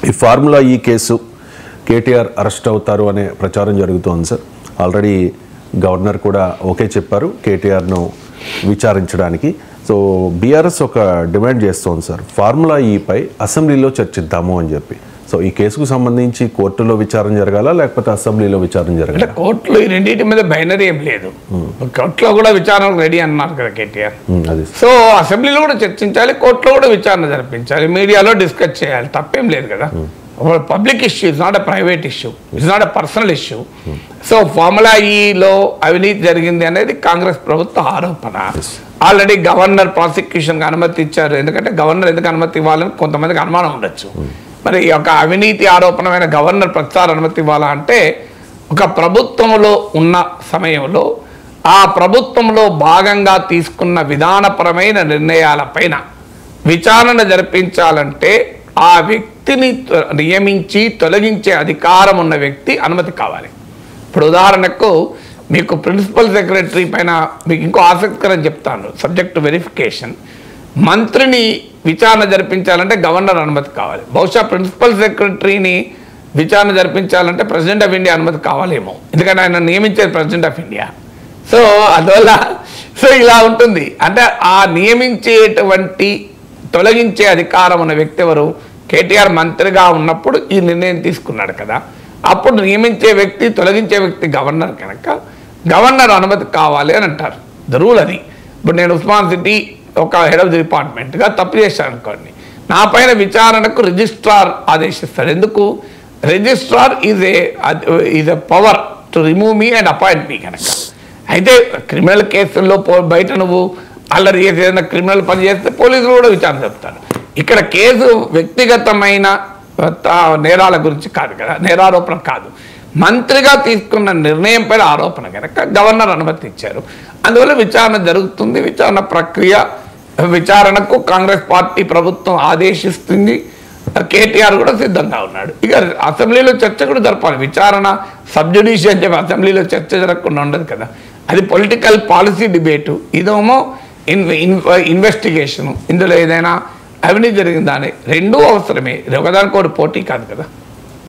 ఈ ఫార్ములా ఈ case KTR arrest అవుతారు అనే ప్రచారం జరుగుతోంది సార్. ఆల్రెడీ గవర్నర్ కూడా ఓకే చెప్పారు కేటీఆర్ను విచారించడానికి. సో బీఆర్ఎస్ ఒక డిమాండ్ చేస్తోంది సార్, ఫార్ములా ఈపై అసెంబ్లీలో చర్చిద్దాము అని చెప్పి. సో ఈ కేసుకు సంబంధించి కోర్టులో విచారణ జరగాలా లేకపోతే అసెంబ్లీలో విచారణ జరగాలి? కోర్టులో ఈ రెండింటి మీద బైనరీ ఏం లేదు. కోర్టులో కూడా విచారణ రెడీ అన్నారు కదా కేటీఆర్. సో అసెంబ్లీలో కూడా చర్చించాలి, కోర్టులో కూడా విచారణ జరిపించాలి, మీడియాలో డిస్కస్ చేయాలి, తప్పేం లేదు కదా. Public issue, it's not a private issue, it's not a personal issue. So formula ఈలో అవినీతి జరిగింది అనేది కాంగ్రెస్ ప్రభుత్వ ఆరోపణ. ఆల్రెడీ గవర్నర్ ప్రాసిక్యూషన్కి అనుమతి ఇచ్చారు. ఎందుకంటే గవర్నర్ ఎందుకు అనుమతి ఇవ్వాలని కొంతమందికి అనుమానం ఉండొచ్చు. మరి ఒక అవినీతి ఆరోపణమైన గవర్నర్ ప్రచార అనుమతి ఇవ్వాలా అంటే ఒక ప్రభుత్వంలో ఉన్న సమయంలో ఆ ప్రభుత్వంలో భాగంగా తీసుకున్న విధానపరమైన నిర్ణయాలపైన విచారణ జరిపించాలంటే ఆ వ్యక్తిని నియమించి తొలగించే అధికారం ఉన్న వ్యక్తి అనుమతి కావాలి. ఇప్పుడు ఉదాహరణకు మీకు ప్రిన్సిపల్ సెక్రటరీ పైన మీకు ఇంకో ఆసక్తికరం చెప్తాను, సబ్జెక్ట్ వెరిఫికేషన్. మంత్రిని విచారణ జరిపించాలంటే గవర్నర్ అనుమతి కావాలి. బహుశా ప్రిన్సిపల్ సెక్రటరీని విచారణ జరిపించాలంటే ప్రెసిడెంట్ ఆఫ్ ఇండియా అనుమతి కావాలేమో, ఎందుకంటే ఆయన నియమించేది ప్రెసిడెంట్ ఆఫ్ ఇండియా. సో అందువల్ల ఇలా ఉంటుంది. అంటే ఆ నియమించేటువంటి తొలగించే అధికారం ఉన్న వ్యక్తి ఎవరు? కేటీఆర్ మంత్రిగా ఉన్నప్పుడు ఈ నిర్ణయం తీసుకున్నాడు కదా. అప్పుడు నియమించే వ్యక్తి తొలగించే వ్యక్తి గవర్నర్ కనుక గవర్నర్ అనుమతి కావాలి అని అంటారు. ద రూల్ అది. ఇప్పుడు నేను ఉస్మాన్ సిటీ ఒక హెడ్ ఆఫ్ ది డిపార్ట్మెంట్గా తప్పు చేశాను అనుకోండి, నా పైన విచారణకు రిజిస్ట్రార్ ఆదేశిస్తాడు. ఎందుకు? Registrar is a power to remove me and appoint me కనుక. అయితే క్రిమినల్ కేసుల్లో బయట నువ్వు అల్లరి చేసి ఏదైనా క్రిమినల్ పని చేస్తే పోలీసులు కూడా విచారణ చెప్తారు. ఇక్కడ కేసు వ్యక్తిగతమైన నేరాల గురించి కాదు కదా, నేరారోపణ కాదు, మంత్రిగా తీసుకున్న నిర్ణయం పైన ఆరోపణ కనుక గవర్నర్ అనుమతి ఇచ్చారు. అందువల్ల విచారణ జరుగుతుంది. విచారణ ప్రక్రియ విచారణకు కాంగ్రెస్ పార్టీ ప్రభుత్వం ఆదేశిస్తుంది. కేటీఆర్ కూడా సిద్ధంగా ఉన్నాడు. ఇక అసెంబ్లీలో చర్చ కూడా జరపాలి. విచారణ సబ్జుడిషియల్ అని చెప్పి అసెంబ్లీలో చర్చ జరగకుండా ఉండదు కదా, అది పొలిటికల్ పాలసీ డిబేటు. ఇదేమో ఇన్వెస్టిగేషను. ఇందులో ఏదైనా అవినీతి జరిగిందా అని రెండూ అవసరమే, ఒకదానికొకటి పోటీ కాదు కదా.